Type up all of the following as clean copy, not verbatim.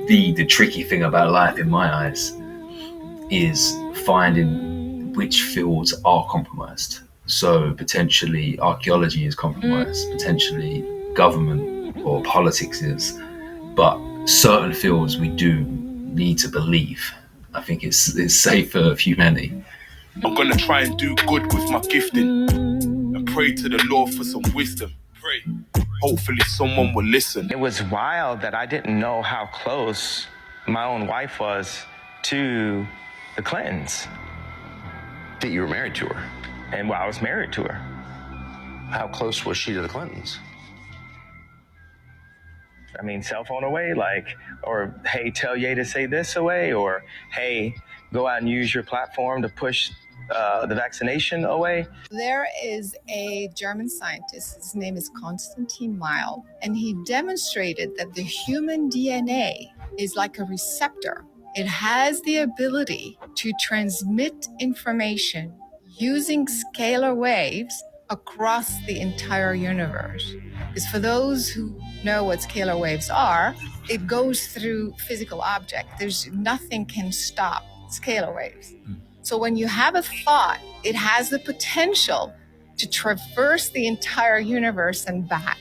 the tricky thing about life in my eyes is finding which fields are compromised. So potentially archaeology is compromised, potentially government or politics is, but certain fields we do need to believe. I think it's safer for humanity. I'm gonna try and do good with my gifting and pray to the Lord for some wisdom. Pray. Hopefully someone will listen. It was wild that I didn't know how close my own wife was to the Clintons. That you were married to her? And well, I was married to her. How close was she to the Clintons? I mean, cell phone away, like, or hey, tell Ye to say this away, or hey, go out and use your platform to push the vaccination away. There is a German scientist, his name is Konstantin Weil, and he demonstrated that the human DNA is like a receptor. It has the ability to transmit information using scalar waves across the entire universe. Because for those who know what scalar waves are, it goes through physical objects. There's nothing can stop scalar waves. So when you have a thought, it has the potential to traverse the entire universe and back.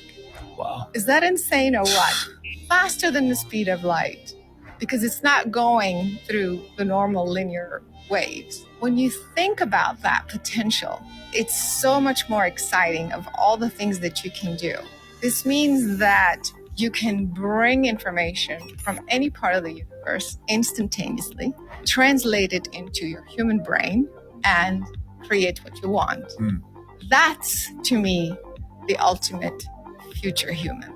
Wow. Is that insane or what? Faster than the speed of light, because it's not going through the normal linear waves. When you think about that potential, it's so much more exciting of all the things that you can do. This means that you can bring information from any part of the universe instantaneously, translate it into your human brain, and create what you want. That's, to me, the ultimate future human.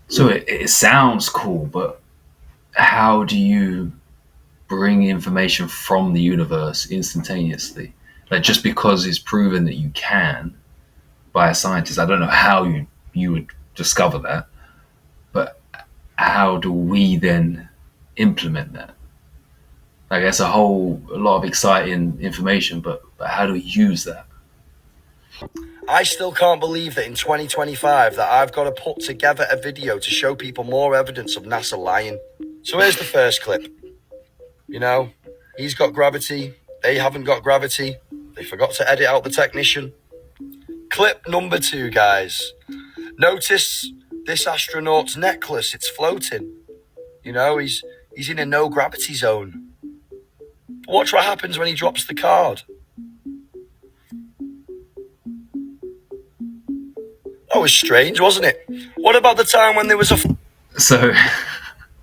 So it sounds cool, but how do you bring information from the universe instantaneously? Like, just because it's proven that you can by a scientist, I don't know how you would discover that, but how do we then implement that? Like, that's a lot of exciting information, but how do we use that? I still can't believe that in 2025 that I've got to put together a video to show people more evidence of NASA lying. So here's the first clip. You know, he's got gravity, they haven't got gravity, they forgot to edit out the technician. Clip number 2, guys. Notice this astronaut's necklace, it's floating. You know, he's in a no gravity zone. Watch what happens when he drops the card. That was strange, wasn't it? What about the time when there was a... So,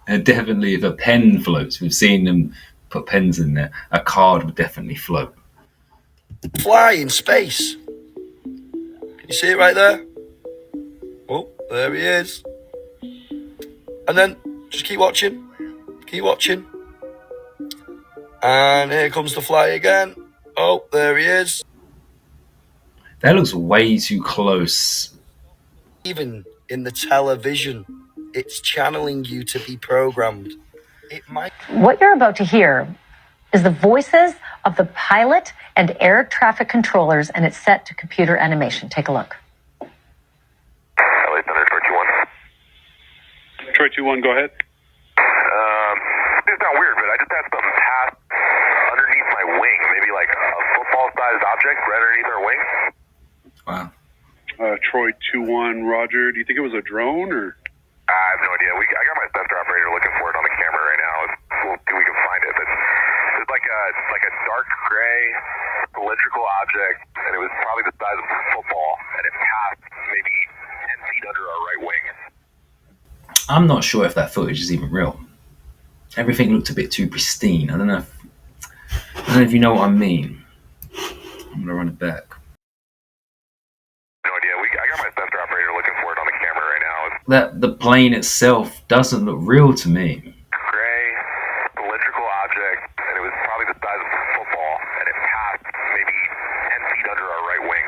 definitely, if a pen floats, we've seen them put pens in there, a card would definitely float. Fly in space. Can you see it right there? Oh, there he is. And then, just keep watching. Keep watching. And here comes the fly again. Oh, there he is. That looks way too close. Even in the television, it's channeling you to be programmed. It might... What you're about to hear is the voices of the pilot and air traffic controllers, and it's set to computer animation. Take a look. LA Center, Troy 2-1. Troy 2-1, go ahead. It's not weird, but I just had something pass underneath my wing, maybe like a football-sized object right underneath our wing. Wow. Troy 2-1, Roger. Do you think it was a drone or? I have no idea. I got my sensor operator looking for it on the camera right now. We'll see if we can find it. But it's like a dark gray cylindrical object, and it was probably the size of a football, and it passed maybe 10 feet under our right wing. I'm not sure if that footage is even real. Everything looked a bit too pristine. I don't know if you know what I mean. I'm gonna run it back. No idea. I got my sensor operator looking for it on the camera right now. That the plane itself doesn't look real to me. Gray cylindrical object, and it was probably the size of a football, and it passed maybe 10 feet under our right wing.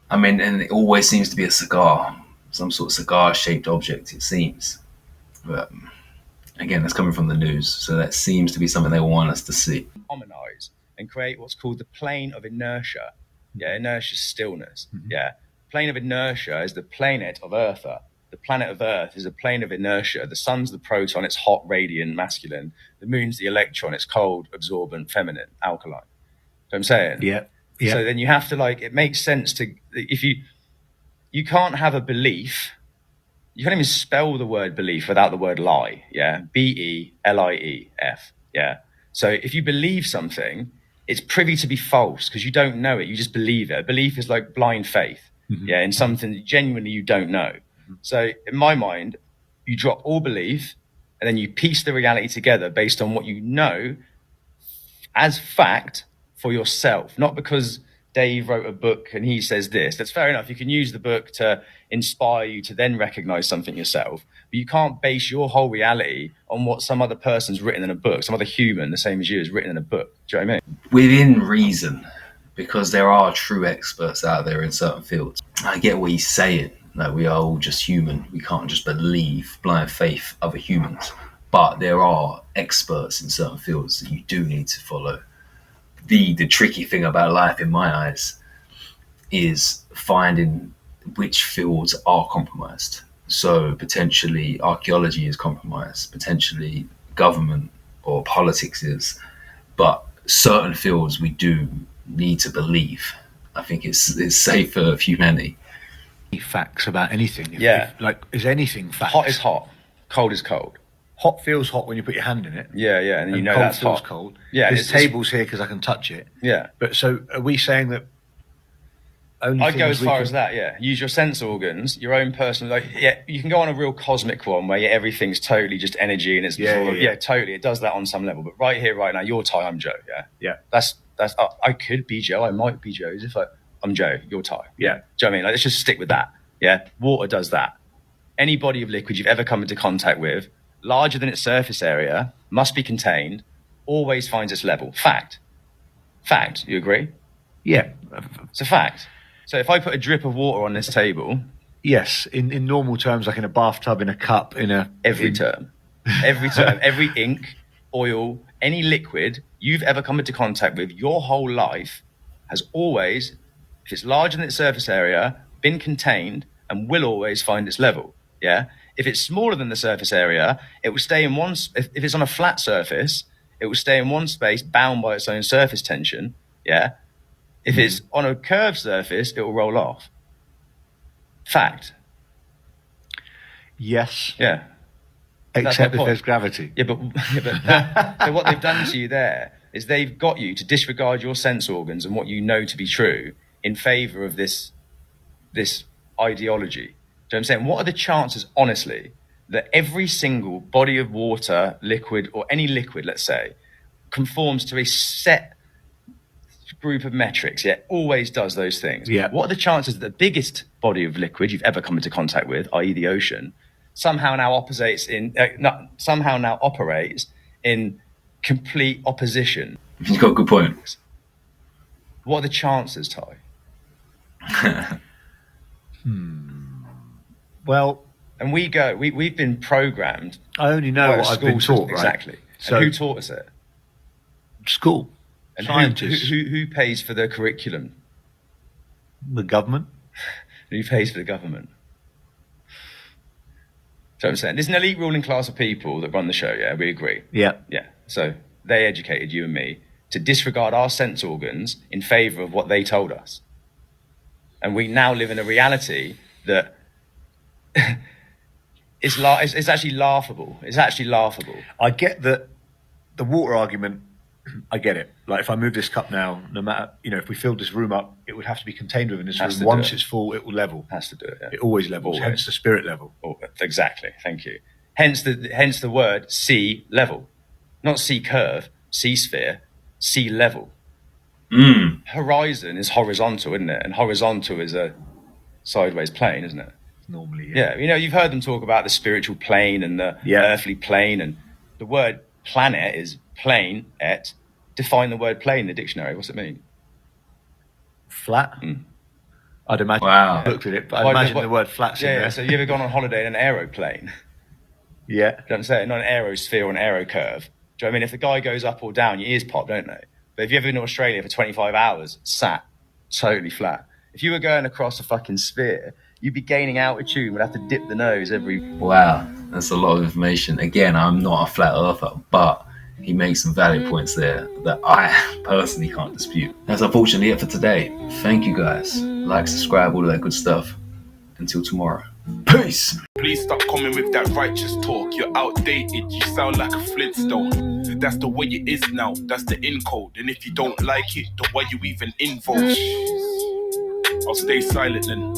I mean, and it always seems to be a cigar, some sort of cigar-shaped object, it seems. But again, that's coming from the news, so that seems to be something they want us to see. Harmonize and create what's called the plane of inertia. Yeah, inertia is stillness. Yeah, plane of inertia is the planet of Earth. the planet of Earth is a plane of inertia. The sun's the proton, it's hot, radiant, masculine. The moon's the electron, it's cold, absorbent, feminine, alkaline. You know what I'm saying? Yeah. So then you have to, like, it makes sense to, if you can't have a belief, you can't even spell the word belief without the word lie. Yeah. B-E-L-I-E-F. Yeah. So if you believe something, it's privy to be false because you don't know it. You just believe it. Belief is like blind faith. Yeah. In something that genuinely you don't know. So in my mind, you drop all belief and then you piece the reality together based on what you know as fact for yourself, not because Dave wrote a book and he says this. That's fair enough. You can use the book to inspire you to then recognize something yourself, but you can't base your whole reality on what some other person's written in a book, some other human, the same as you, has written in a book. Do you know what I mean? Within reason, because there are true experts out there in certain fields. I get what he's saying. Like, we are all just human. We can't just believe blind faith other humans. But there are experts in certain fields that you do need to follow. The tricky thing about life, in my eyes, is finding which fields are compromised. So potentially archaeology is compromised, potentially government or politics is, but certain fields we do need to believe. I think it's safe for humanity. Facts about anything. Yeah. Like, is anything facts? Hot is hot, cold is cold. Hot feels hot when you put your hand in it. Yeah, and you know cold that's feels hot. cold. Yeah, this table's here because I can touch it. Yeah. But so are we saying that only I'd go as far can... as that, yeah. Use your sense organs, your own personal, like, yeah, you can go on a real cosmic one where everything's totally just energy and it's totally, it does that on some level. But right here, right now, you're Ty, I'm Joe, yeah? Yeah. That's I could be Joe, I might be Joe, as if I'm Joe, you're Ty. Yeah. Do you know what I mean? Like, let's just stick with that, yeah? Water does that. Any body of liquid you've ever come into contact with, larger than its surface area, must be contained, always finds its level. Fact. You agree? Yeah. It's a fact. So if I put a drip of water on this table... Yes, in normal terms, like in a bathtub, in a cup, Every term, every ink, oil, any liquid you've ever come into contact with your whole life has always, if it's larger than its surface area, been contained and will always find its level. Yeah. If it's smaller than the surface area, it will stay in one. If it's on a flat surface, it will stay in one space, bound by its own surface tension. Yeah. If it's on a curved surface, it will roll off. Fact. Yes. Yeah. Except if there's gravity. Yeah, but so what they've done to you there is they've got you to disregard your sense organs and what you know to be true in favor of this ideology. Do you know what I'm saying? What are the chances, honestly, that every single body of water, liquid, or any liquid, let's say, conforms to a set group of metrics? Yeah, always does those things. Yeah. What are the chances that the biggest body of liquid you've ever come into contact with, i.e. the ocean, somehow now operates in complete opposition? You've got a good point. What are the chances, Ty? Well, and we've been programmed. I only know what I've been taught, right? Exactly. So and who taught us it? School. And scientists. who pays for the curriculum? The government. Who pays for the government? So I'm saying there's an elite ruling class of people that run the show. Yeah, we agree. Yeah. Yeah. So they educated you and me to disregard our sense organs in favor of what they told us, and we now live in a reality that it's actually laughable. It's actually laughable. I get that the water argument. I get it. Like, if I move this cup now, no matter, if we filled this room up, it would have to be contained within this room. Once it's full, it will level. Has to do it. Yeah. It always levels. Always. Hence the spirit level. Oh, exactly. Thank you. Hence the word sea level, not sea curve, sea sphere, sea level. Horizon is horizontal, isn't it? And horizontal is a sideways plane, isn't it? Normally, yeah. You've heard them talk about the spiritual plane and the earthly plane, and the word planet is plane et. Define the word plane in the dictionary. What's it mean? Flat. I'd imagine. Wow. I looked at it, but I imagine the word flat's in there. Yeah. So you ever gone on holiday in an aeroplane? Yeah. You know what I'm saying? Not an aerosphere or an aerocurve. Do you know what I mean? If the guy goes up or down, your ears pop, don't they? But if you've ever been to Australia for 25 hours, sat, totally flat. If you were going across a fucking sphere, you'd be gaining altitude. We'd have to dip the nose every. Wow, that's a lot of information. Again, I'm not a flat earther, but he makes some valid points there that I personally can't dispute. That's unfortunately it for today. Thank you guys. Like, subscribe, all of that good stuff. Until tomorrow. Peace. Please stop coming with that righteous talk. You're outdated. You sound like a Flintstone. That's the way it is now. That's the in code. And if you don't like it, then why you even involved? I'll stay silent then.